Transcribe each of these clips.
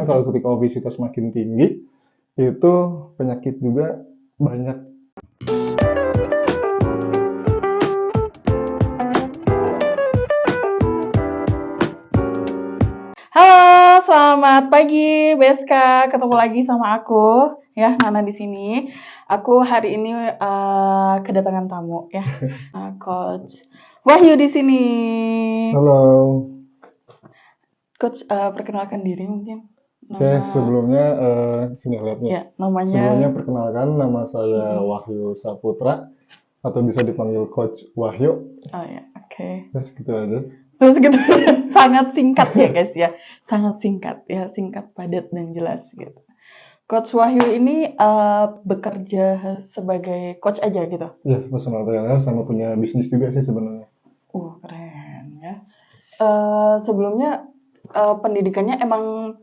kalau ketika obesitas makin tinggi, itu penyakit juga banyak. Halo, selamat pagi, Beska. Ketemu lagi sama aku, ya, Nana di sini. Aku hari ini kedatangan tamu, ya, Coach Wahyu di sini. Halo. Coach, perkenalkan diri mungkin. Oke, sebelumnya sini lihat nih. Ya, namanya. Sebelumnya perkenalkan, nama saya Wahyu Saputra atau bisa dipanggil Coach Wahyu. Oh ya, oke. Terus gitu aja. Terus gitu, sangat singkat ya guys ya, sangat singkat ya, singkat, padat dan jelas gitu. Coach Wahyu ini bekerja sebagai coach aja gitu. Ya, personal trainer sama punya bisnis juga sih sebenarnya. Keren ya. Sebelumnya pendidikannya emang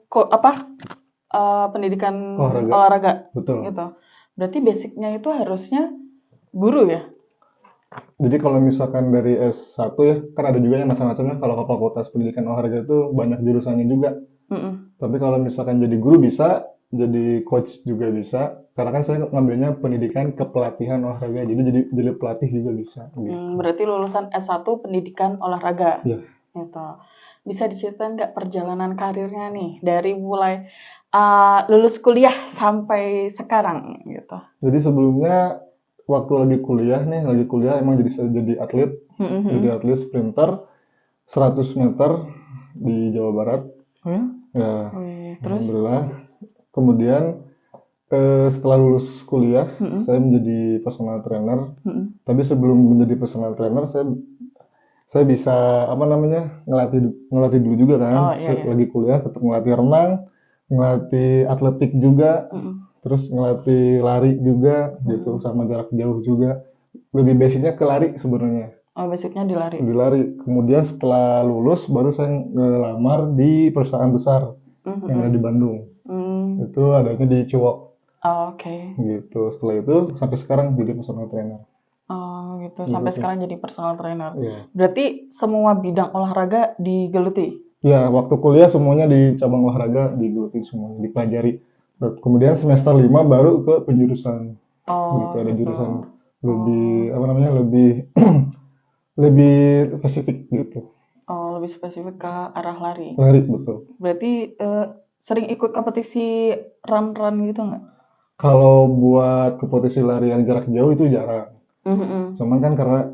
pendidikan olahraga Betul. gitu. Berarti basicnya itu harusnya guru ya? Jadi kalau misalkan dari S1 ya, kan ada juga yang macam-macamnya. Kalau ke fakultas pendidikan olahraga itu banyak jurusannya juga. Tapi kalau misalkan jadi guru bisa, jadi coach juga bisa. Karena kan saya ngambilnya pendidikan kepelatihan olahraga, jadi pelatih juga bisa. Gitu. Berarti lulusan S1 pendidikan olahraga. Iya. Gitu. Bisa diceritain nggak perjalanan karirnya nih dari mulai lulus kuliah sampai sekarang gitu? Jadi sebelumnya waktu lagi kuliah emang jadi atlet, jadi atlet sprinter 100 meter di Jawa Barat. Ya, Terus? alhamdulillah. Kemudian setelah lulus kuliah, saya menjadi personal trainer. Tapi sebelum menjadi personal trainer, saya bisa ngelatih dulu juga kan. Lagi kuliah tetap ngelatih renang, ngelatih atletik juga. Terus ngelatih lari juga gitu, sama jarak jauh juga. Lebih basicnya ke lari sebenarnya. Oh, basicnya di lari. Di lari. Kemudian setelah lulus baru saya ngelamar di perusahaan besar yang ada di Bandung. Itu adanya di Ciwok. Oh, oke. Gitu. Setelah itu sampai sekarang jadi personal trainer. Oh, gitu. Sampai sekarang jadi personal trainer. Iya. Berarti semua bidang olahraga digeluti? Ya, waktu kuliah semuanya di cabang olahraga digeluti semuanya, dipelajari. Kemudian semester 5 baru ke penjurusan. Gitu, ada jurusan lebih lebih spesifik gitu. Oh, lebih spesifik ke arah lari. Lari, betul. Berarti sering ikut kompetisi run gitu nggak? Kalau buat kompetisi lari yang jarak jauh itu jarang. Cuman kan karena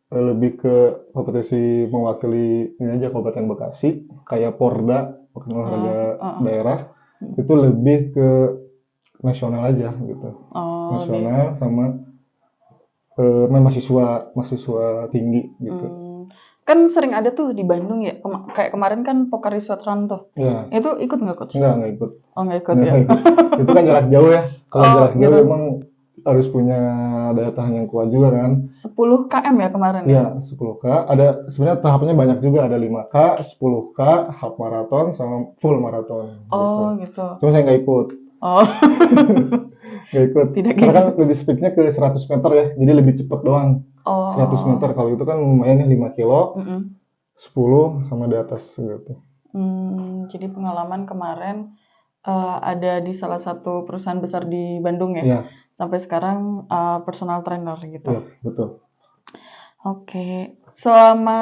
lebih ke kompetisi mewakili ini aja Kabupaten Bekasi, kayak Porda, bukan olahraga daerah, itu lebih ke nasional aja gitu. Nasional sama mahasiswa tinggi gitu. Kan sering ada tuh di Bandung ya, kayak kemarin kan Pocari Sweat Run tuh. Ya. Itu ikut nggak Coach? Nggak ikut. Oh, nggak ikut ya? Itu kan jarak jauh ya. Kalau jarak jauh emang harus punya daya tahan yang kuat juga kan. 10 km ya kemarin? Iya, 10K. Ada sebenarnya tahapnya banyak juga, ada 5K, 10K, half marathon sama full marathon. Oh, gitu. Cuma saya nggak ikut. Oh. Nggak ikut. Karena kan lebih speednya ke 100 meter ya, jadi lebih cepat doang. 100 meter, kalau itu kan lumayan ya 5 kilo, 10 sama di atas gitu. Jadi pengalaman kemarin ada di salah satu perusahaan besar di Bandung ya? Iya. Sampai sekarang personal trainer gitu? Iya, betul. Oke. Selama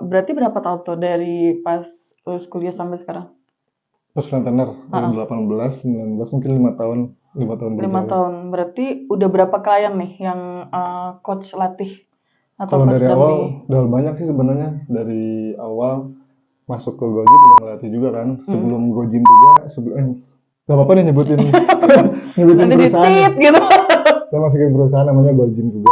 berarti berapa tahun tuh dari pas lulus kuliah sampai sekarang? Personal trainer, dari 18, 19, mungkin 5 tahun. 5 tahun 5 tahun. Berarti udah berapa klien nih yang coach latih? Atau kalau coach dari awal, udah banyak sih sebenarnya. Dari awal masuk ke Gojim udah ngelatih juga kan. Sebelum Gojim juga, gak apa-apa nih nyebutin perusahaan. Gitu. Saya masukin perusahaan namanya Gojim juga.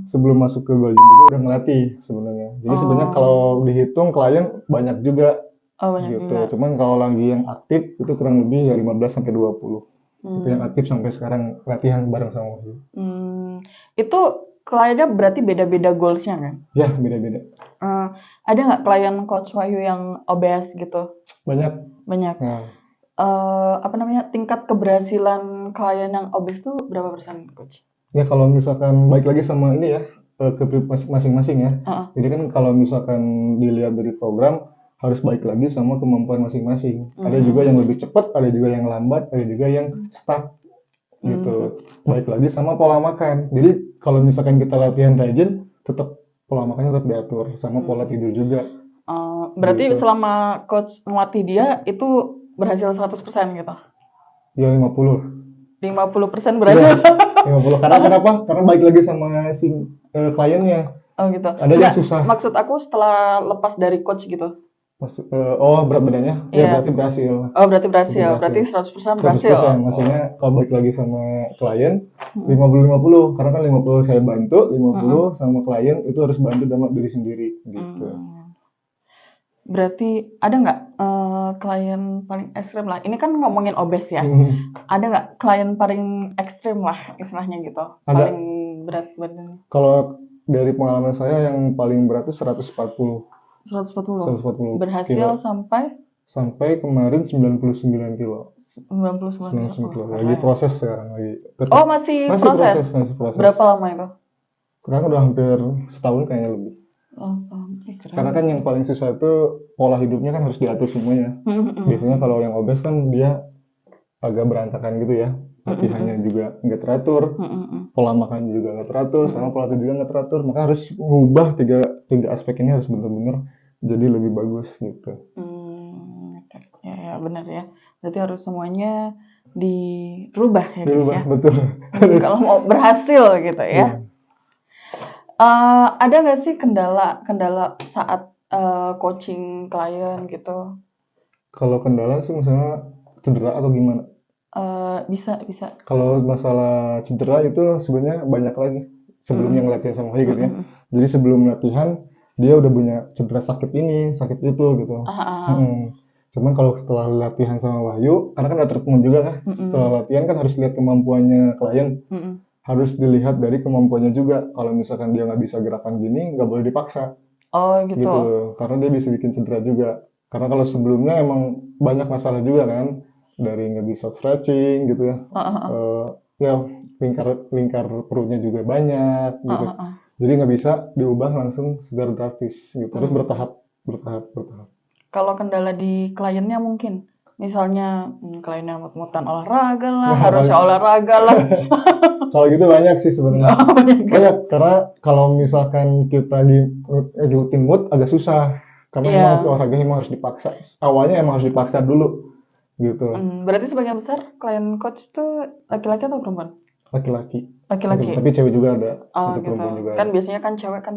Sebelum masuk ke Gojim juga udah ngelatih sebenarnya. Jadi sebenarnya kalau dihitung klien banyak juga. Banyak gitu. juga. Cuman kalau lagi yang aktif itu kurang lebih ya 15 sampai 20. Itu yang aktif sampai sekarang latihan bareng sama Wahyu. Itu kliennya berarti beda-beda goals-nya kan? Ya, beda-beda. Ada nggak klien Coach Wahyu yang obes gitu? Banyak. Nah. Tingkat keberhasilan klien yang obes tuh berapa persen, Coach? Ya kalau misalkan baik lagi sama ini ya, ke masing-masing ya. Jadi kan kalau misalkan dilihat dari program, harus balik lagi sama kemampuan masing-masing. Ada juga yang lebih cepat, ada juga yang lambat, ada juga yang stuck gitu. Balik lagi sama pola makan. Jadi kalau misalkan kita latihan rajin, tetap pola makannya tetap diatur sama pola tidur juga. Berarti Gitu. selama coach ngelatih dia itu berhasil 100% gitu? Ya 50. 50% berhasil? Iya, 50. Karena kenapa? Karena balik lagi sama si kliennya. Oh gitu. Ada yang susah. Maksud aku setelah lepas dari coach gitu. Berat badannya? Ya berarti berhasil. Oh berarti berhasil. Berarti 100% berhasil. 100%. Maksudnya kalau balik lagi sama klien 50-50. Karena kan 50 saya bantu, 50 sama klien itu harus bantu sama diri sendiri gitu. Berarti ada nggak klien paling ekstrim lah? Ini kan ngomongin obes ya. Ada nggak klien paling ekstrim lah istilahnya gitu? Ada. Paling berat badannya? Kalau dari pengalaman saya yang paling berat itu 140. 140. Berhasil kilo. Sampai kemarin 99 kilo. 99 kilo. Lagi proses sekarang lagi. Oh masih proses? Masih proses. Berapa lama itu? Sekarang udah hampir setahun kayaknya lebih. Karena kan yang paling susah itu pola hidupnya kan harus diatur semuanya. Biasanya kalau yang obes kan dia agak berantakan gitu ya. Latihannya juga nggak teratur, pola makan juga nggak teratur, sama pola tidur juga nggak teratur. Maka harus mengubah tiga aspek ini harus benar-benar jadi lebih bagus gitu. Ya benar ya. Berarti harus semuanya dirubah ya guys ya. Betul. Kalau mau berhasil gitu ya. Ada nggak sih kendala saat coaching klien gitu? Kalau kendala sih misalnya cedera atau gimana? Bisa. Kalau masalah cedera itu sebenarnya banyak lagi sebelumnya ngelatihan sama Wahyu gitu ya. Jadi sebelum latihan dia udah punya cedera sakit ini, sakit itu gitu. Cuman kalau setelah latihan sama Wahyu, karena kan udah tertemun juga kan, setelah latihan kan harus lihat kemampuannya klien. Harus dilihat dari kemampuannya juga. Kalau misalkan dia nggak bisa gerakan gini, nggak boleh dipaksa. Oh gitu. Karena dia bisa bikin cedera juga. Karena kalau sebelumnya emang banyak masalah juga kan. Dari nggak bisa stretching gitu ya. Ya lingkar perutnya juga banyak gitu. Jadi nggak bisa diubah langsung secara drastis gitu. Harus bertahap. Kalau kendala di kliennya mungkin, misalnya kliennya mut-mutan olahraga lah, harusnya olahraga lah. Kalau gitu banyak sih sebenarnya. Banyak karena kalau misalkan kita ngikutin mood agak susah. Karena olahraga emang harus dipaksa. Awalnya emang harus dipaksa dulu. Gitu. Berarti sebagian besar klien coach tuh laki-laki atau perempuan? Laki-laki. Tapi cewek juga ada. Gitu. Juga kan ada. Biasanya kan cewek kan,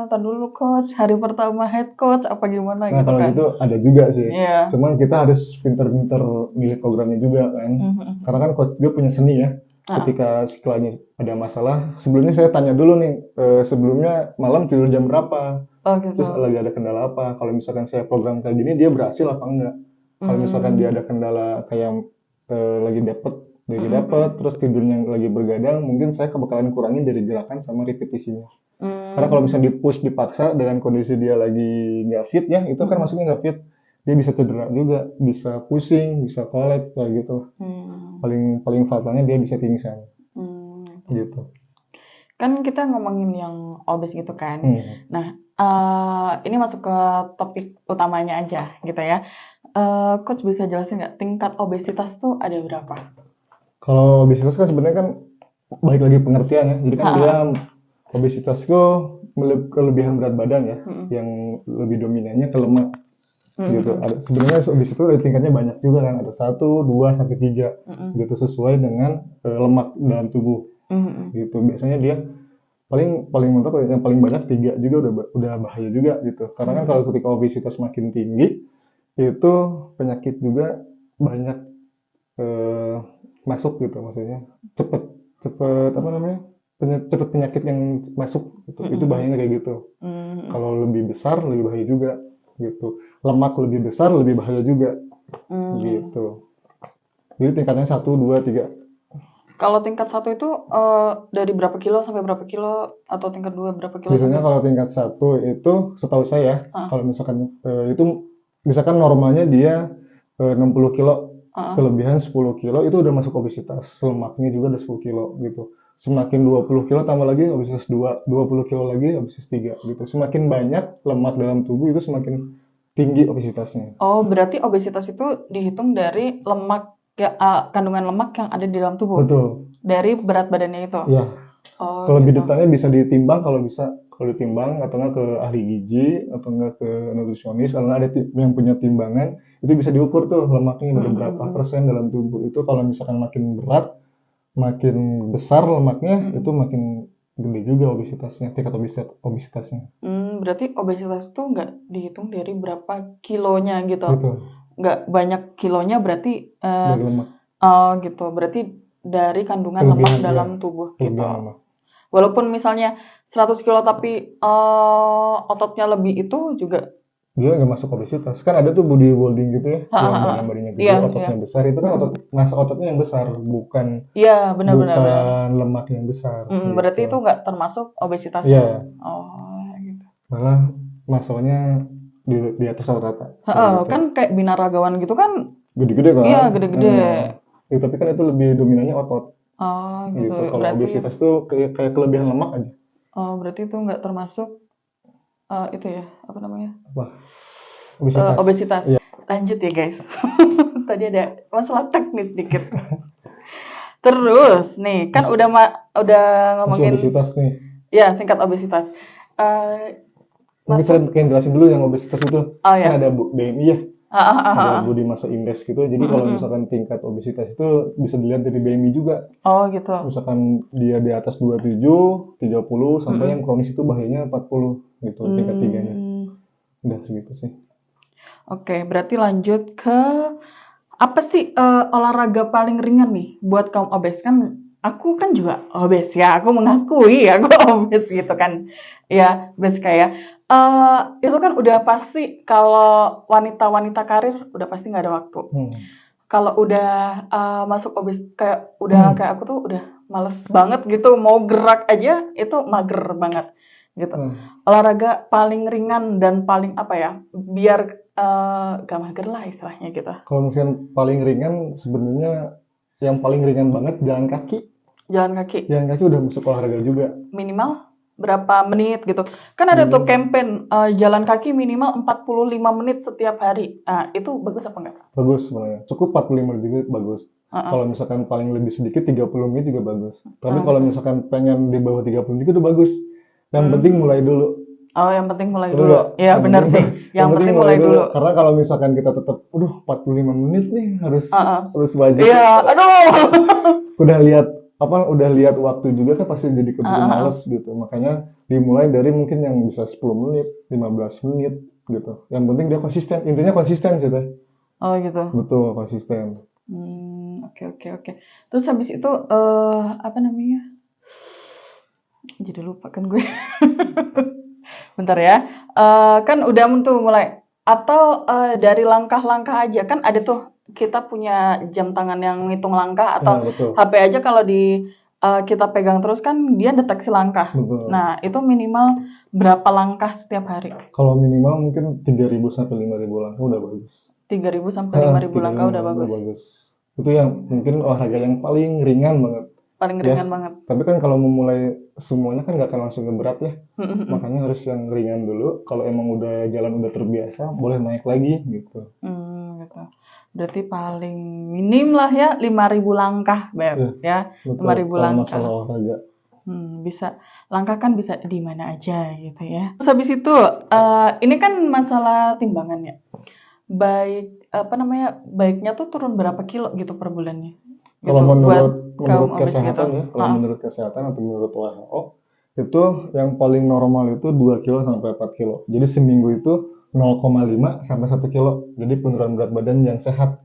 tar dulu coach, hari pertama head coach apa gimana gitu kan. Kalau gitu ada juga sih. Cuman kita harus pinter-pinter milih programnya juga kan. Karena kan coach juga punya seni ya. Ketika si kliennya ada masalah, sebelumnya saya tanya dulu nih, sebelumnya malam tidur jam berapa? Gitu. Terus lagi ada kendala apa? Kalau misalkan saya program kayak gini, dia berhasil apa enggak? Kalau misalkan dia ada kendala kayak lagi dapet, terus tidurnya lagi bergadang, mungkin saya bakalan kurangin dari gerakan sama repetisinya. Karena kalau misalnya dipaksa dengan kondisi dia lagi nggak fit ya, itu kan maksudnya nggak fit, dia bisa cedera juga, bisa pusing, bisa kolek kayak gitu. Paling fatalnya dia bisa pingsan. Gitu. Kan kita ngomongin yang obes gitu kan. Nah, ini masuk ke topik utamanya aja gitu ya. Coach bisa jelasin nggak tingkat obesitas tuh ada berapa? Kalau obesitas kan sebenarnya kan balik lagi pengertian ya. Jadi kan dia obesitas itu kelebihan berat badan ya, yang lebih dominannya ke lemak. Gitu. Sebenarnya obesitas itu ada tingkatnya banyak juga kan. Ada 1, 2, sampai 3 gitu sesuai dengan lemak dalam tubuh. Gitu. Biasanya dia paling mentok yang paling banyak 3 juga udah bahaya juga gitu. Karena kan kalau ketika obesitas makin tinggi itu penyakit juga banyak masuk gitu, maksudnya cepet penyakit yang masuk gitu. Itu bahayanya kayak gitu. Kalau lebih besar lebih bahaya juga gitu. Lemak lebih besar lebih bahaya juga gitu. Jadi tingkatnya 1, 2, 3. Kalau tingkat 1 itu dari berapa kilo sampai berapa kilo, atau tingkat 2 berapa kilo? Biasanya kalau tingkat 1 itu setahu saya, kalau misalkan itu misalkan normalnya dia 60 kilo, kelebihan 10 kilo itu udah masuk obesitas. Lemaknya juga udah 10 kilo gitu. Semakin 20 kilo tambah lagi obesitas 2, 20 kilo lagi obesitas 3 gitu. Semakin banyak lemak dalam tubuh itu semakin tinggi obesitasnya. Oh, berarti obesitas itu dihitung dari lemak ya, kandungan lemak yang ada di dalam tubuh. Betul. Dari berat badannya itu. Iya. Oh, Kalau lebih gitu. detailnya bisa ditimbang kalau bisa. Kalau ditimbang atau nggak ke ahli gizi atau nggak ke nutrisionis, kalau nggak ada yang punya timbangan, itu bisa diukur tuh lemaknya ada berapa persen dalam tubuh. Itu kalau misalkan makin berat, makin besar lemaknya, itu makin gede juga obesitasnya, tingkat obesitasnya. Berarti obesitas itu nggak dihitung dari berapa kilonya gitu. Betul. Nggak banyak kilonya berarti Dari lemak. oh gitu. Berarti dari kandungan lemak dalam tubuh gitu. Lemak. Walaupun misalnya 100 kilo tapi ototnya lebih itu juga dia nggak masuk obesitas. Kan ada tuh bodybuilding gitu ya, yang badannya gede, ototnya besar. Itu kan massa ototnya yang besar, bukan bukan lemak yang besar. Gitu. Berarti itu nggak termasuk obesitas. Iya. Oh, gitu. Malah massanya di atas rata-rata. Kan kayak binaragawan gitu kan gede-gede kan? Iya, gede-gede. Ya, tapi kan itu lebih dominannya otot. Oh, gitu. Kalau obesitas tuh kayak kelebihan lemak aja. Oh, berarti itu nggak termasuk itu ya, apa namanya? Apa? Obesitas. Iya. Lanjut ya guys. Tadi ada masalah teknis dikit. Terus nih, kan udah ngomongin obesitas nih. Ya, tingkat obesitas. Mungkin saya pengen jelasin dulu yang obesitas itu. Kan ada BMI ya. Ada body mass index gitu. Jadi kalau misalkan tingkat obesitas itu bisa dilihat dari BMI juga. Oh, gitu. Misalkan dia di atas 27, 30 sampai yang kronis itu bahayanya 40 gitu tingkat tiganya. Udah segitu sih. Oke, berarti lanjut ke apa sih olahraga paling ringan nih buat kaum obes? Kan aku kan juga obes ya, aku mengakui aku obes gitu kan. Ya, Beska ya. Itu kan udah pasti kalau wanita-wanita karir udah pasti nggak ada waktu. Kalau udah masuk obes kayak kayak aku tuh udah males banget gitu, mau gerak aja itu mager banget gitu. Olahraga paling ringan dan paling apa ya, biar gak mager lah istilahnya gitu. Kalau misalnya paling ringan sebenarnya yang paling ringan banget jalan kaki. Jalan kaki udah masuk olahraga juga. Minimal berapa menit gitu. Kan ada tuh campaign jalan kaki minimal 45 menit setiap hari. Nah, itu bagus apa enggak? Bagus sebenarnya. Cukup 45 menit juga bagus. Kalau misalkan paling lebih sedikit 30 menit juga bagus. Tapi kalau misalkan pengen di bawah 30 menit itu bagus. Yang penting mulai dulu. Oh, yang penting mulai dulu. Ya, benar sih. Yang penting mulai dulu. Karena kalau misalkan kita tetap 45 menit nih harus wajib. Iya, aduh. Udah lihat waktu juga kan pasti jadi keburu males gitu. Makanya dimulai dari mungkin yang bisa 10 menit, 15 menit gitu. Yang penting dia konsisten. Intinya konsisten sih teh. Oh, gitu. Betul, konsisten. Oke. Terus habis itu apa namanya? Jadi lupa kan gue. Bentar ya. Kan udah tuh mulai atau dari langkah-langkah aja kan ada tuh kita punya jam tangan yang ngitung langkah atau HP aja kalau kita pegang terus kan dia deteksi langkah. Betul. Nah, itu minimal berapa langkah setiap hari? Kalau minimal mungkin 3.000 sampai 5.000 langkah udah bagus. 3.000 sampai 5.000 langkah udah bagus. Itu yang mungkin olahraga yang paling ringan banget. Paling ringan banget. Tapi kan kalau memulai semuanya kan nggak akan langsung ke berat ya. Makanya harus yang ringan dulu. Kalau emang udah jalan udah terbiasa, boleh naik lagi gitu. Gitu. Berarti paling minim lah ya 5.000 langkah, Beb. Ya, 5.000 langkah. Masalah olahraga. Bisa langkah kan bisa di mana aja gitu ya. Terus habis itu ini kan masalah timbangannya. Baiknya tuh turun berapa kilo gitu per bulannya? Gitu, kalau menurut kesehatan gitu. Menurut kesehatan atau menurut WHO itu yang paling normal itu 2 kilo sampai 4 kilo. Jadi seminggu itu 0,5 sampai 1 kilo. Jadi penurunan berat badan yang sehat.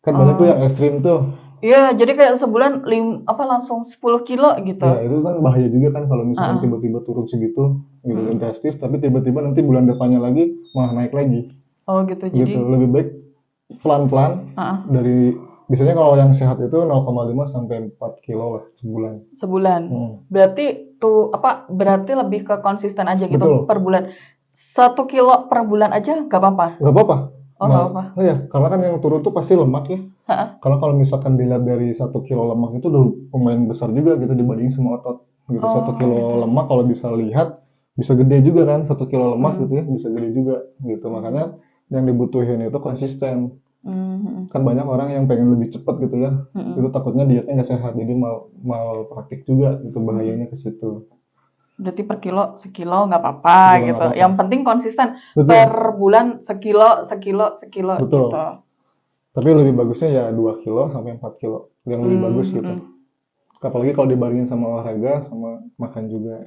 Kan banyak tuh yang ekstrim tuh. Iya, jadi kayak sebulan langsung 10 kilo gitu. Ya, itu kan bahaya juga kan kalau misalkan tiba-tiba turun segitu gitu drastis, tapi tiba-tiba nanti bulan depannya lagi malah naik lagi. Oh gitu. Jadi lebih baik pelan-pelan dari biasanya kalau yang sehat itu 0,5 sampai 4 kilo lah sebulan. Berarti berarti lebih ke konsisten aja gitu. Betul. Per bulan. 1 kilo per bulan aja nggak apa-apa? Nggak apa-apa. Nggak apa-apa. Ya, karena kan yang turun tuh pasti lemak ya. Karena kalau misalkan dilihat dari 1 kilo lemak itu udah lumayan besar juga gitu dibanding sama otot. Gitu. 1 kilo lemak kalau bisa lihat bisa gede juga kan 1 kilo lemak gitu ya bisa gede juga gitu. Makanya yang dibutuhin itu konsisten. Kan banyak orang yang pengen lebih cepat gitu ya, itu takutnya dietnya nggak sehat, jadi mal praktik juga, itu bahayanya ke situ. Berarti per kilo sekilo nggak apa-apa Sekilo gitu. nggak apa-apa. Yang penting konsisten. Betul. Per bulan sekilo Betul. gitu. Tapi lebih bagusnya ya 2 kilo sampai 4 kilo yang lebih bagus gitu. Apalagi kalau dibandingin sama olahraga sama makan juga.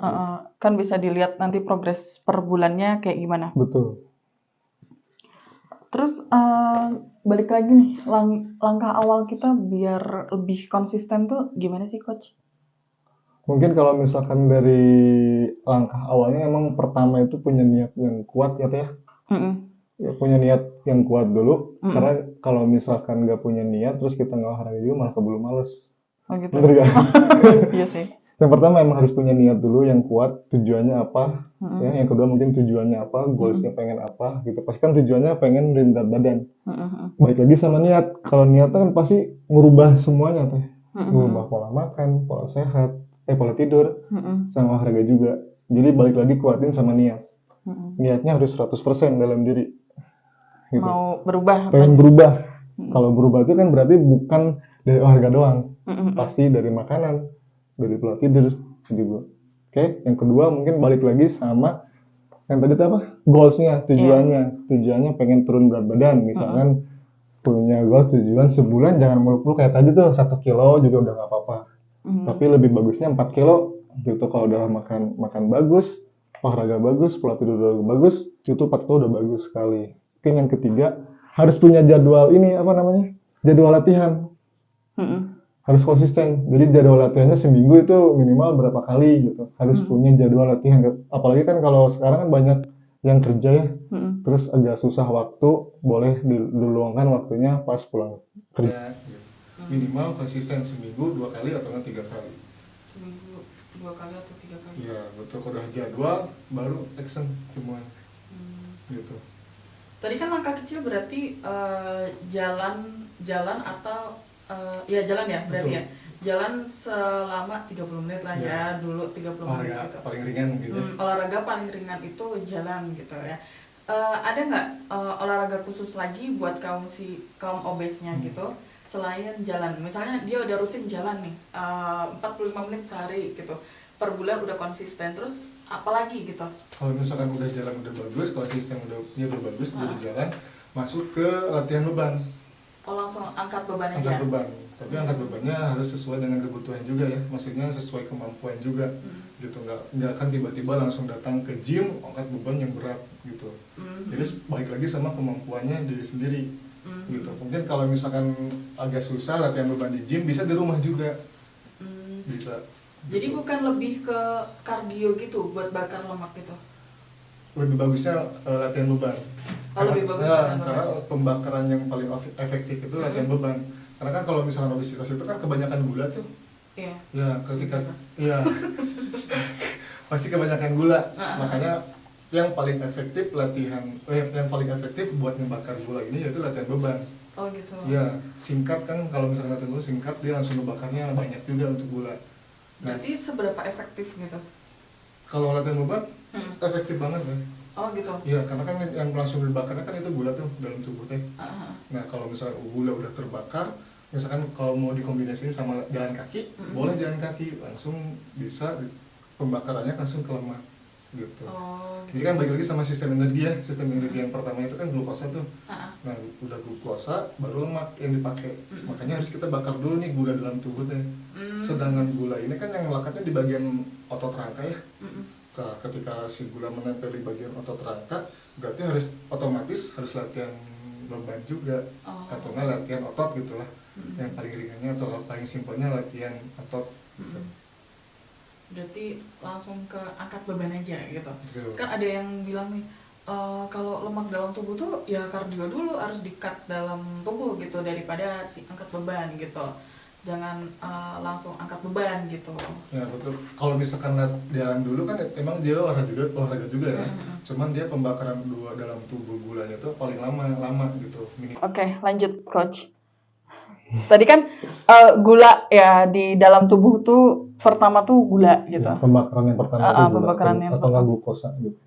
Kan bisa dilihat nanti progres per bulannya kayak gimana. Betul. Terus balik lagi nih, langkah awal kita biar lebih konsisten tuh gimana sih Coach? Mungkin kalau misalkan dari langkah awalnya emang pertama itu punya niat yang kuat ya Teh. Ya, punya niat yang kuat dulu. Karena kalau misalkan nggak punya niat terus kita nggak olahraga juga malah keburu males. Oh gitu. Bener gak? Iya sih. Yang pertama emang harus punya niat dulu yang kuat, tujuannya apa. Ya, yang kedua mungkin tujuannya apa, goalsnya pengen apa gitu. Pasti kan tujuannya pengen nurunin berat badan. Baik lagi sama niat. Kalau niat kan pasti ngubah semuanya Teh. Ngubah pola makan, pola sehat, pola tidur, sama olahraga juga. Jadi balik lagi kuatin sama niat. Niatnya harus 100% dalam diri. Gitu. Mau berubah. Pengen berubah. Kalau berubah itu kan berarti bukan dari olahraga doang. Pasti dari makanan, dari pola tidur juga. Oke, yang kedua mungkin balik lagi sama yang tadi apa? Goalsnya, tujuannya. Tujuannya pengen turun berat badan. Misalkan punya goals tujuan sebulan jangan muluk-muluk kayak tadi tuh 1 kilo juga udah nggak apa-apa. Tapi lebih bagusnya 4 kilo gitu. Kalau udah makan bagus, olahraga bagus, pola tidur bagus, itu 4 kilo udah bagus sekali. Mungkin yang ketiga harus punya jadwal ini apa namanya? Jadwal latihan. Harus konsisten. Jadi jadwal latihannya seminggu itu minimal berapa kali gitu. Harus punya jadwal latihan. Apalagi kan kalau sekarang kan banyak yang kerja ya. Terus agak susah waktu, boleh diluangkan waktunya pas pulang kerja. Minimal konsisten seminggu 2 kali atau 3 kali. Seminggu 2 kali atau 3 kali. Iya, betul. Kalau udah jadwal baru action semua. Gitu. Tadi kan langkah kecil berarti jalan atau jalan ya berarti. Betul. Ya. Jalan selama 30 menit lah ya, dulu 30 menit gitu. Paling ringan gitu ya. Olahraga paling ringan itu jalan gitu ya. Ada nggak olahraga khusus lagi buat kaum obesnya gitu selain jalan? Misalnya dia udah rutin jalan nih 45 menit sehari gitu, per bulan udah konsisten, terus apalagi gitu? Kalau misalkan udah jalan udah bagus, konsisten udah bagus, jadi jalan, masuk ke latihan beban. Oh, langsung angkat beban aja? Angkat beban, tapi angkat bebannya harus sesuai dengan kebutuhan juga ya, maksudnya sesuai kemampuan juga. Gitu, nggak akan tiba-tiba langsung datang ke gym angkat beban yang berat gitu. Jadi balik lagi sama kemampuannya diri sendiri. Gitu. Mungkin kalau misalkan agak susah latihan beban di gym, bisa di rumah juga. Bisa. Jadi bukan lebih ke kardio gitu buat bakar lemak gitu? Lebih bagusnya latihan beban. Lebih bagus karena pembakaran yang paling efektif itu latihan beban. Karena kan kalau misalkan obesitas itu kan kebanyakan gula tuh. Iya. Ya, ketika pasti kebanyakan gula. Makanya yang paling efektif buat ngebakar gula ini yaitu latihan beban. Oh gitu. Ya, singkat kan, kalau misalkan latihan beban singkat dia langsung ngebakarnya banyak juga untuk gula. Jadi seberapa efektif gitu? Kalau latihan beban efektif banget kan. Oh gitu. Iya, karena kan yang langsung dibakarnya kan itu gula tuh dalam tubuh teh. Nah, kalau misalkan gula udah terbakar, misalkan kalau mau dikombinasiin sama jalan kaki, boleh jalan kaki, langsung bisa pembakarannya langsung ke lemak gitu. Jadi kan balik lagi sama sistem energi ya. Sistem energi yang pertama itu kan glukosa tuh. Nah, udah glukosa baru lemak yang dipakai. Makanya harus kita bakar dulu nih gula dalam tubuh teh. Sedangkan gula ini kan yang melekatnya di bagian otot rangka ya. Nah, ketika si gula menempel di bagian otot rangka, berarti otomatis harus latihan beban juga, atau nggak latihan otot gitulah. Yang paling ringannya atau paling simpelnya latihan otot gitu. Berarti langsung ke angkat beban aja gitu. Kan ada yang bilang nih kalau lemak dalam tubuh tuh ya kardio dulu harus di-cut dalam tubuh gitu daripada si angkat beban gitu. Jangan langsung angkat beban gitu. Ya betul. Kalau misalkan jalan dulu kan emang dia olahraga juga ya. Cuman dia pembakaran dalam tubuh gulanya tuh paling lama gitu. Oke, lanjut coach. Tadi kan gula ya di dalam tubuh tuh pertama tuh gula gitu. Ya, pembakaran yang pertama itu gula atau nggak glukosa gitu.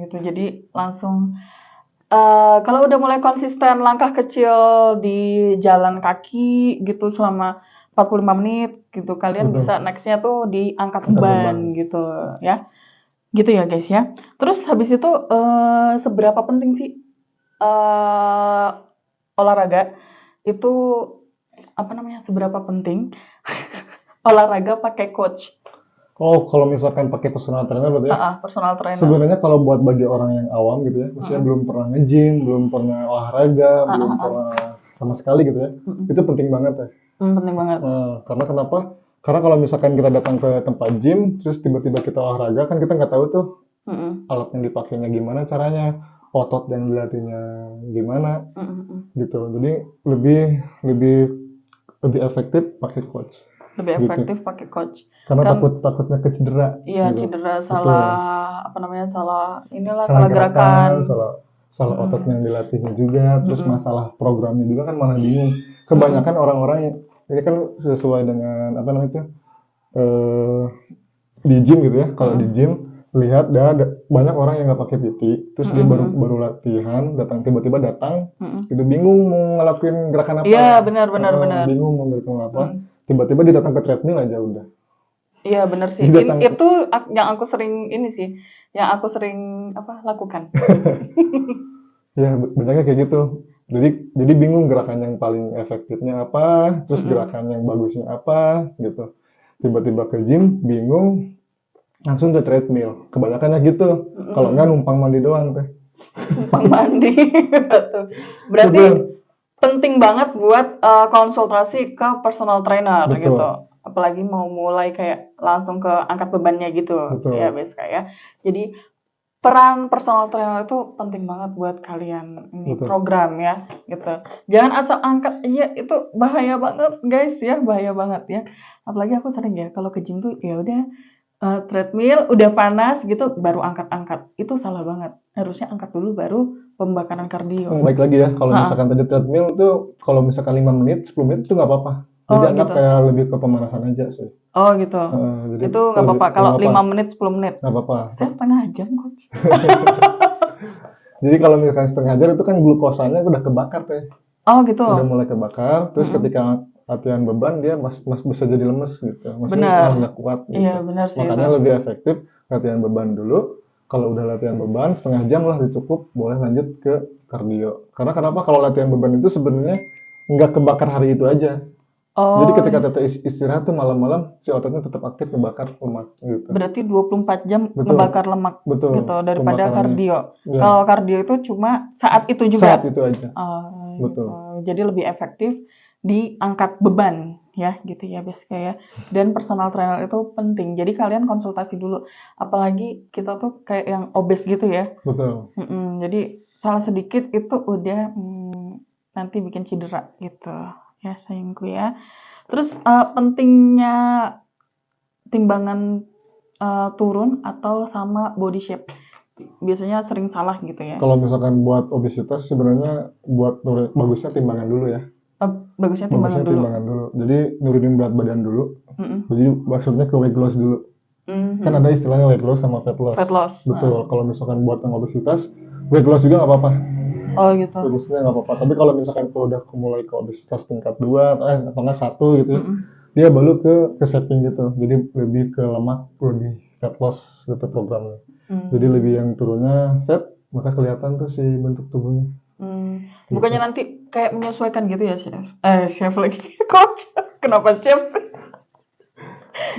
Gitu. Jadi langsung kalau udah mulai konsisten langkah kecil di jalan kaki gitu selama 45 menit gitu, kalian Betul. bisa nextnya tuh di angkat Angkat beban beban. gitu ya. Gitu ya guys ya. Terus habis itu seberapa penting sih olahraga itu, apa namanya, seberapa penting olahraga pakai coach? Oh, kalau misalkan pakai personal trainer berarti ya? Personal trainer. Sebenarnya kalau buat bagi orang yang awam gitu ya, maksudnya belum pernah nge-gym, belum pernah olahraga, belum pernah sama sekali gitu ya, itu penting banget ya. Penting banget. Karena kenapa? Karena kalau misalkan kita datang ke tempat gym, terus tiba-tiba kita olahraga, kan kita nggak tahu tuh alat yang dipakainya gimana caranya, otot yang dilatihnya gimana, gitu. Jadi lebih lebih lebih efektif pakai coach. Lebih Gitu. efektif pakai coach. Karena takutnya kecedera. Iya, gitu. cedera, Betul. salah apa namanya, salah Salah gerakan. salah otot yang dilatihnya juga, terus masalah programnya juga kan malah bingung. Kebanyakan orang-orang ini kan sesuai dengan apa namanya itu di gym gitu ya. Kalau di gym lihat banyak orang yang nggak pakai PT, terus dia baru latihan, tiba-tiba datang, gitu bingung mau ngelakuin gerakan apa. Iya, benar. Bingung mau gerakan apa. Tiba-tiba dia datang ke treadmill aja udah. Iya, benar sih. Itu yang aku sering lakukan. Ya, benarnya kayak gitu. Jadi bingung gerakan yang paling efektifnya apa, terus gerakan yang bagusnya apa, gitu. Tiba-tiba ke gym, bingung, langsung ke treadmill. Kebanyakannya gitu. Kalau enggak numpang mandi doang teh. Numpang mandi. Berarti penting banget buat konsultasi ke personal trainer. Betul. Gitu. Apalagi mau mulai kayak langsung ke angkat bebannya gitu. Betul. Ya, Beska ya. Jadi peran personal trainer itu penting banget buat kalian ini. Betul. Program ya gitu. Jangan asal angkat, iya itu bahaya banget guys ya, bahaya banget ya. Apalagi aku sering ya kalau ke gym tuh ya udah treadmill udah panas gitu baru angkat-angkat. Itu salah banget. Harusnya angkat dulu baru pembakaran kardio. Baik lagi ya, kalau misalkan tadi treadmill tuh kalau misalkan 5 menit, 10 menit itu nggak apa-apa. Jadi anggap gitu. Kayak lebih ke pemanasan aja sih. Oh gitu. Jadi itu nggak apa-apa. Kalau 5 menit, 10 menit. Nggak apa-apa. Saya setengah jam coach. Jadi kalau misalkan setengah jam itu kan glukosanya udah kebakar teh. Oh gitu. Udah mulai kebakar. Terus ketika latihan beban dia masih bisa jadi lemes gitu. Maksudnya nggak kuat gitu. Iya benar sih. Makanya lebih efektif latihan beban dulu. Kalau udah latihan beban setengah jam lah cukup, boleh lanjut ke kardio. Karena kenapa? Kalau latihan beban itu sebenarnya nggak kebakar hari itu aja. Oh. Jadi ketika teteh istirahat tuh malam-malam si ototnya tetap aktif ngebakar lemak gitu. Berarti 24 jam ngebakar lemak. Betul. Gitu daripada kardio. Ya. Kalau kardio itu cuma saat itu juga. Saat itu aja. Betul. Jadi lebih efektif di angkat beban ya gitu ya Beska ya. Dan personal trainer itu penting. Jadi kalian konsultasi dulu. Apalagi kita tuh kayak yang obes gitu ya. Betul. Jadi salah sedikit itu udah nanti bikin cedera gitu. Ya sayangku ya. Terus pentingnya timbangan turun atau sama body shape. Biasanya sering salah gitu ya. Kalau misalkan buat obesitas sebenarnya bagusnya timbangan dulu ya. Bagusnya timbangan dulu. Jadi nurunin berat badan dulu. Jadi maksudnya ke weight loss dulu. Kan ada istilahnya weight loss sama fat loss. Fat loss. Betul. Kalau misalkan buat yang obesitas, weight loss juga nggak apa-apa. Oh gitu. Bagusnya nggak apa-apa. Tapi kalau misalkan udah mulai ke obesitas tingkat 2 atau nggak 1 gitu ya, dia baru ke shaping gitu. Jadi lebih ke lemak, lebih fat loss gitu programnya. Jadi lebih yang turunnya fat, maka kelihatan tuh si bentuk tubuhnya. Bukannya nanti kayak menyesuaikan gitu ya chef? Chef lagi, coach. Kenapa chef sih?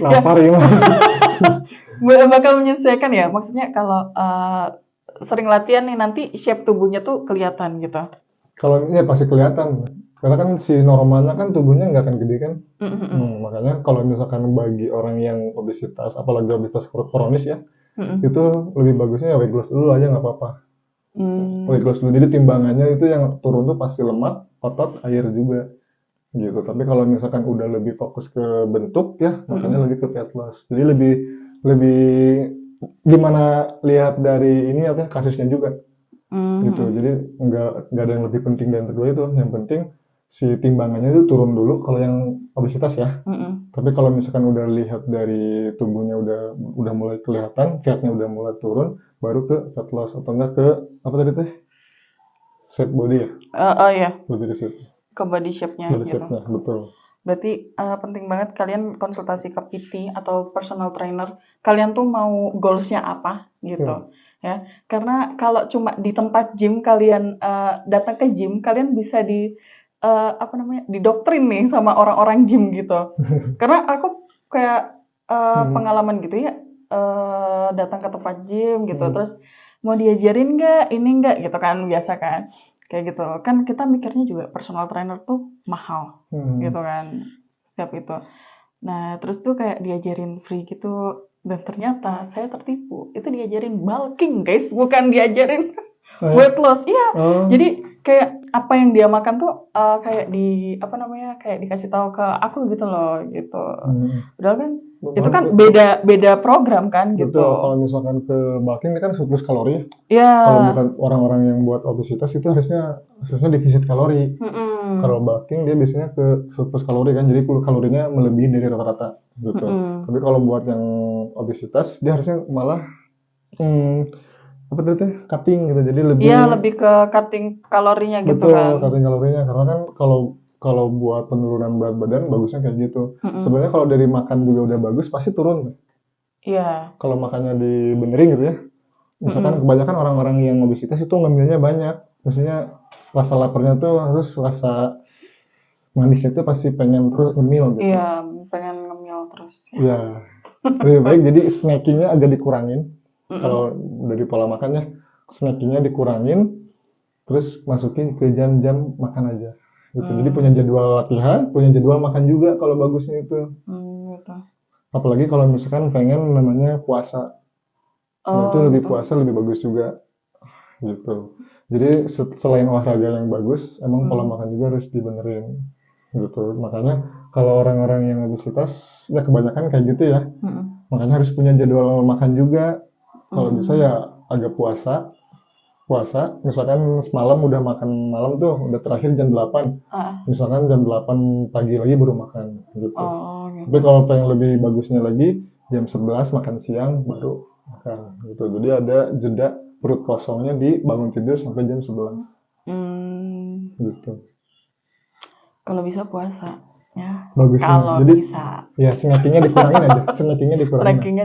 Lapar ya. Bakal menyesuaikan ya. Maksudnya kalau sering latihan nih nanti shape tubuhnya tuh kelihatan gitu. Kalau ya pasti kelihatan. Karena kan si normalnya kan tubuhnya nggak akan gede kan. Makanya kalau misalkan bagi orang yang obesitas, apalagi obesitas kronis ya, itu lebih bagusnya ya weight loss dulu aja nggak apa-apa. Weight loss dulu. Jadi timbangannya itu yang turun tuh pasti lemak, otot, air juga. Gitu. Tapi kalau misalkan udah lebih fokus ke bentuk ya, makanya lebih ke fat loss. Jadi lebih gimana lihat dari ini apa kasusnya juga. Gitu. Jadi nggak ada yang lebih penting dari yang kedua itu. Yang penting si timbangannya itu turun dulu kalau yang obesitas ya. Tapi kalau misalkan udah lihat dari tubuhnya udah mulai kelihatan, fatnya udah mulai turun, baru ke fat loss atau enggak ke apa tadi teh? shape body ya, Iya, lebih ke situ, ke body shape-nya body gitu. shape-nya, betul. Berarti penting banget kalian konsultasi ke PT atau personal trainer. Kalian tuh mau goals-nya apa gitu. Ya. Karena kalau cuma di tempat gym kalian datang ke gym, kalian bisa didoktrin nih sama orang-orang gym gitu. Karena aku kayak pengalaman gitu ya, datang ke tempat gym gitu, terus mau diajarin nggak, ini nggak gitu kan, biasa kan. Kayak gitu. Kan kita mikirnya juga personal trainer tuh mahal gitu kan, setiap itu. Nah, terus tuh kayak diajarin free gitu, dan ternyata saya tertipu. Itu diajarin bulking, guys, bukan diajarin weight loss. Iya. Jadi kayak apa yang dia makan tuh kayak kayak dikasih tahu ke aku gitu loh, gitu. Padahal kan itu kan beda program kan gitu. Betul, kalau misalkan ke bulking ini kan surplus kalori. Iya. Kalau bukan orang-orang yang buat obesitas itu harusnya defisit kalori. Kalau bulking dia biasanya ke surplus kalori kan, jadi kalorinya melebihi dari rata-rata gitu. Tapi kalau buat yang obesitas dia harusnya malah cutting gitu, jadi lebih. Iya, lebih ke cutting kalorinya gitu kan. Betul, cutting kalorinya, karena kan kalau buat penurunan berat badan bagusnya kayak gitu. Sebenarnya kalau dari makan juga udah bagus pasti turun. Iya. Kalau makannya dibenerin gitu ya. Misalkan kebanyakan orang-orang yang obesitas itu ngemilnya banyak. Maksudnya rasa laparnya tuh harus rasa manisnya tuh pasti pengen terus ngemil gitu. Iya, pengen ngemil terus. Iya. Lebih baik jadi snackingnya agak dikurangin. Kalau dari pola makannya, snackingnya dikurangin, terus masukin ke jam-jam makan aja. Gitu. Jadi punya jadwal latihan, punya jadwal makan juga kalau bagusnya itu. Gitu. Apalagi kalau misalkan pengen namanya puasa. Nah, itu lebih puasa lebih bagus juga gitu. Jadi selain olahraga yang bagus, emang pola makan juga harus dibenerin gitu. Makanya kalau orang-orang yang obesitas ya kebanyakan kayak gitu ya. Makanya harus punya jadwal makan juga. Kalau bisa ya agak puasa, misalkan semalam udah makan malam tuh, udah terakhir jam 8. Misalkan jam 8 pagi lagi baru makan gitu. Gitu. Tapi kalau pengen lebih bagusnya lagi, jam 11 makan siang baru makan gitu. Jadi ada jeda perut kosongnya di bangun tidur sampai jam 11. Gitu. Kalau bisa puasa ya. Bagusnya. Kalau jadi, bisa. Ya, snackingnya dikurangin aja. Snackingnya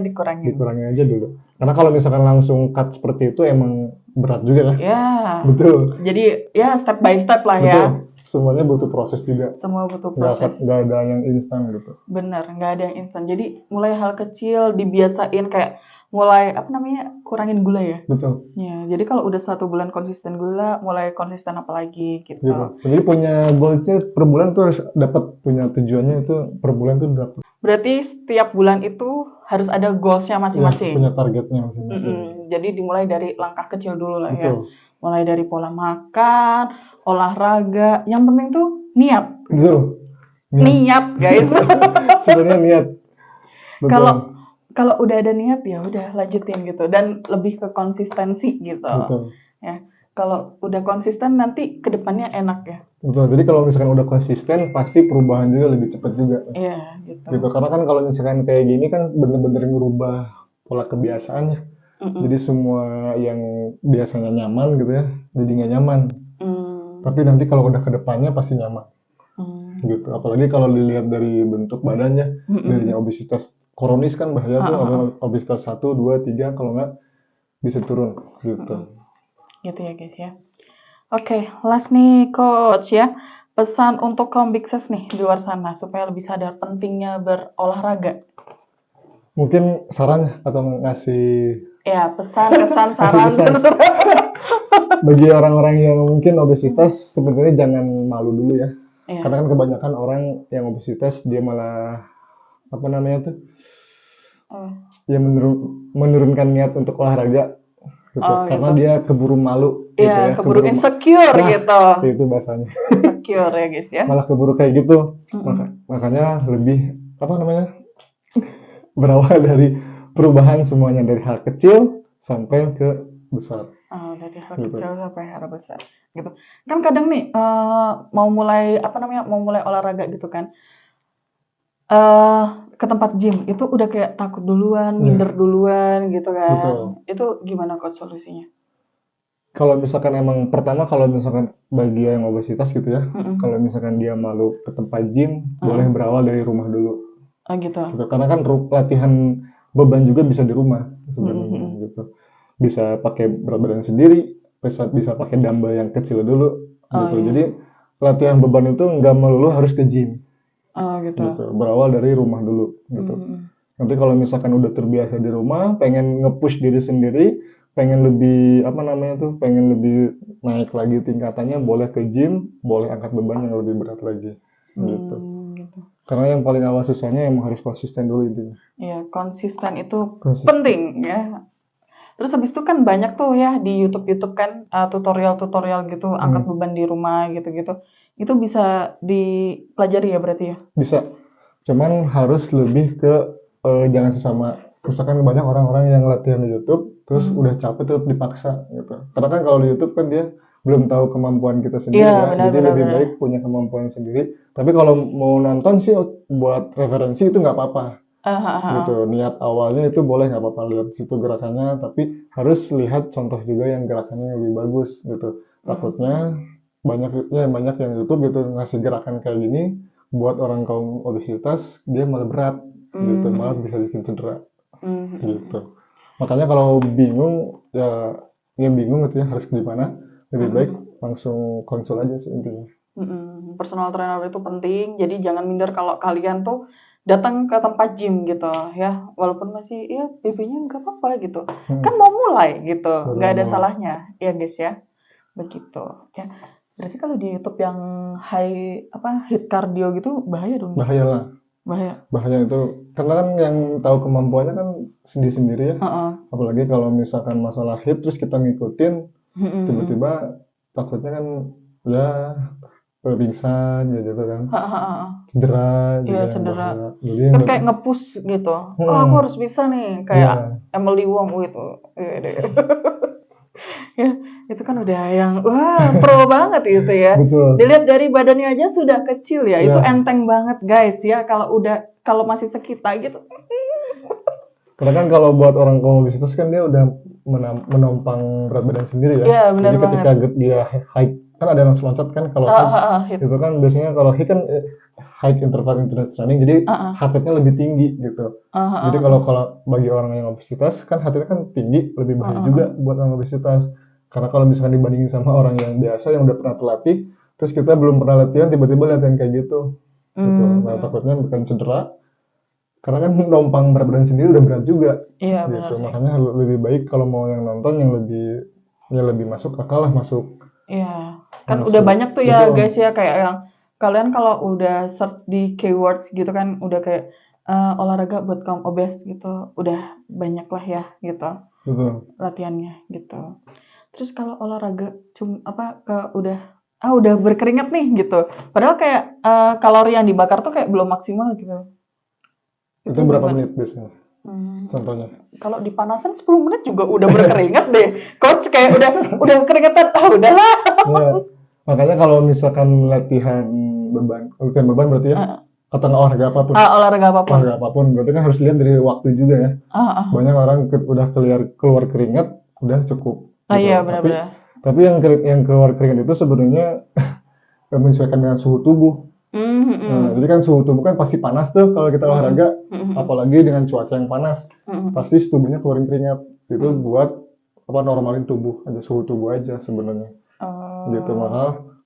dikurangin. Dikurangin aja dulu. Karena kalau misalkan langsung cut seperti itu emang berat juga ya. Ya. Betul. Jadi ya step by step lah. Betul. Ya. Semuanya butuh proses juga. Semua butuh proses. Nggak ada yang instan gitu. Bener, nggak ada yang instan. Jadi mulai hal kecil dibiasain, kayak mulai kurangin gula ya. Betul. Ya, jadi kalau udah 1 bulan konsisten gula, mulai konsisten apa lagi gitu. Jadi punya goalsnya per bulan tuh harus dapat, punya tujuannya itu per bulan tuh dapat. Berarti setiap bulan itu harus ada goalsnya masing-masing. Ya, punya targetnya masing-masing. Jadi dimulai dari langkah kecil dulu lah. Betul. Ya. Mulai dari pola makan, olahraga. Yang penting tuh niat. Betul. Niat guys. Sebenarnya niat. Kalau udah ada niat ya udah lanjutin gitu, dan lebih ke konsistensi gitu. Betul. Ya. Kalau udah konsisten nanti kedepannya enak ya. Betul. Jadi kalau misalkan udah konsisten pasti perubahan juga lebih cepat juga. Iya, gitu. Karena kan kalau misalkan kayak gini kan bener-bener ngerubah pola kebiasaannya. Jadi semua yang biasanya nyaman gitu ya, jadi nggak nyaman. Tapi nanti kalau udah kedepannya pasti nyaman. Gitu. Apalagi kalau dilihat dari bentuk badannya, dari obesitas kronis kan bahaya tuh, obesitas 1, 2, 3, kalau nggak bisa turun gitu. Gitu ya guys ya. Oke, last nih coach ya. Pesan untuk kaum big sis nih di luar sana supaya lebih sadar pentingnya berolahraga. Mungkin saran atau ngasih pesan, kesan, saran terserah. Bagi orang-orang yang mungkin obesitas sebenarnya jangan malu dulu ya. Karena kan kebanyakan orang yang obesitas dia malah ya menurunkan niat untuk olahraga gitu. Karena dia keburu malu gitu ya. Keburu insecure gitu. Itu bahasanya. Insecure ya guys ya. Malah keburu kayak gitu. Makanya lebih berawal dari perubahan semuanya, dari hal kecil sampai ke besar. Dari hal kecil sampai hal besar gitu. Kan kadang nih mau mulai olahraga gitu kan. Ke tempat gym itu udah kayak takut duluan, minder duluan gitu kan. Betul. Itu gimana coach solusinya? Kalau misalkan emang pertama kalau misalkan bagi yang obesitas gitu ya, kalau misalkan dia malu ke tempat gym, boleh berawal dari rumah dulu. Oh gitu. Gitu. Karena kan latihan beban juga bisa di rumah sebenarnya gitu. Bisa pakai berat badan sendiri, bisa pakai dumbbell yang kecil dulu gitu. Iya. Jadi latihan beban itu nggak melulu harus ke gym. Oh gitu. Gitu. Berawal dari rumah dulu gitu. Nanti kalau misalkan udah terbiasa di rumah, pengen nge-push diri sendiri, pengen lebih pengen lebih naik lagi tingkatannya, boleh ke gym, boleh angkat beban yang lebih berat lagi gitu. Gitu. Karena yang paling awal susahnya emang harus konsisten dulu intinya. Iya, konsisten itu penting ya. Terus habis itu kan banyak tuh ya di YouTube kan tutorial-tutorial gitu, angkat beban di rumah gitu-gitu. Itu bisa dipelajari ya berarti ya? Bisa. Cuman harus lebih ke jangan sesama. Misalkan banyak orang-orang yang latihan di YouTube, terus udah capek tetap dipaksa gitu. Karena kan kalau di YouTube kan dia belum tahu kemampuan kita sendiri ya, benar, jadi lebih baik punya kemampuan sendiri. Tapi kalau mau nonton sih buat referensi itu nggak apa-apa. Gitu. Niat awalnya itu boleh nggak apa-apa lihat situ gerakannya, tapi harus lihat contoh juga yang gerakannya lebih bagus gitu. Takutnya banyak yang YouTube gitu ngasih gerakan kayak gini buat orang kaum obesitas dia malah berat gitu, malah bisa bikin cedera gitu. Makanya kalau bingung ya bingung gitu ya harus gimana, lebih baik langsung konsul aja sih intinya. Personal trainer itu penting, jadi jangan minder kalau kalian tuh datang ke tempat gym gitu ya, walaupun masih ya BB-nya nggak apa-apa gitu, kan mau mulai gitu, nggak ada salahnya ya guys ya, begitu ya. Berarti kalau di YouTube yang hit cardio gitu bahaya dong? Bahaya lah. Bahaya itu karena kan yang tahu kemampuannya kan sendiri-sendiri ya. Apalagi kalau misalkan masalah hit terus kita ngikutin, tiba-tiba takutnya kan ya pingsan gitu kan, cedera Iya, cedera. Jadi Kan kayak nge-push gitu. Aku harus bisa nih kayak Emily Wong gitu. Ya, itu kan udah yang pro banget gitu ya. Betul. Dilihat dari badannya aja sudah kecil ya. Itu enteng banget guys ya kalau masih sekita gitu. Karena kan kalau buat orang kaum obesitas kan dia udah menompang berat badan sendiri ya. Iya, benar jadi ketika dia high kan ada yang loncat kan kalau hit itu kan biasanya kalau hit kan high interval internet training jadi heart rate-nya lebih tinggi gitu. Jadi kalau bagi orang yang obesitas kan heart rate kan tinggi, lebih bahaya juga buat orang obesitas. Karena kalau misalkan dibandingin sama orang yang biasa yang udah pernah terlatih, terus kita belum pernah latihan tiba-tiba latihan kayak gitu. Gitu. Nah, takutnya bukan cedera. Karena kan nompang berat badan sendiri udah berat juga. Iya, gitu. Makanya lebih baik kalau mau yang nonton yang lebih masuk akal lah masuk. Iya. Kan udah banyak tuh ya guys ya kayak yang kalian kalau udah search di keywords gitu kan udah kayak olahraga buat kaum obes gitu. Udah banyak lah ya gitu. Betul. Latihannya gitu. Terus kalau olahraga udah berkeringat nih gitu. Padahal kayak kalori yang dibakar tuh kayak belum maksimal gitu. Itu berapa menit biasanya? Contohnya. Kalau dipanasan 10 menit juga udah berkeringat deh. Coach kayak udah keringatan. Udahlah. Ya. Makanya kalau misalkan latihan beban berarti ya atau olahraga apapun. Olahraga apapun. Berarti kan harus lihat dari waktu juga ya. Banyak orang udah keluar keringat udah cukup. Iya benar-benar. Tapi yang keluar keringat itu sebenarnya menyesuaikan dengan suhu tubuh. Nah, jadi kan suhu tubuh kan pasti panas tuh kalau kita olahraga, apalagi dengan cuaca yang panas, pasti tubuhnya keluarin keringat. Itu buat normalin tubuh aja, suhu tubuh aja sebenarnya. Gitu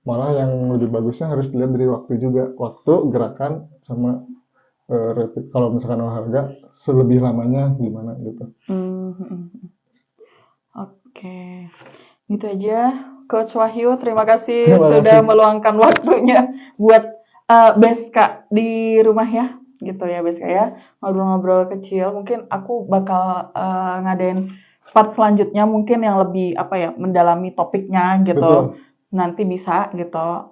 malah yang lebih bagusnya harus dilihat dari waktu juga, waktu gerakan sama kalau misalkan olahraga selebih lamanya gimana gitu. Oke, gitu aja. Coach Wahyu, terima kasih sudah meluangkan waktunya buat Beska di rumah ya, gitu ya Beska ya, ngobrol-ngobrol kecil. Mungkin aku bakal ngadain part selanjutnya mungkin yang lebih mendalami topiknya gitu. Betul. Nanti bisa gitu.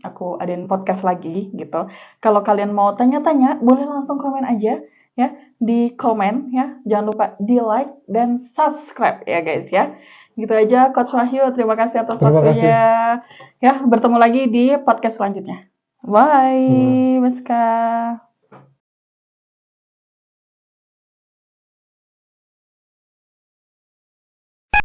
Aku adain podcast lagi gitu. Kalau kalian mau tanya-tanya, boleh langsung komen aja ya di komen ya. Jangan lupa di like dan subscribe ya guys ya. Gitu aja Coach Wahyu, terima kasih atas waktunya. Ya, bertemu lagi di podcast selanjutnya. Bye, Beska.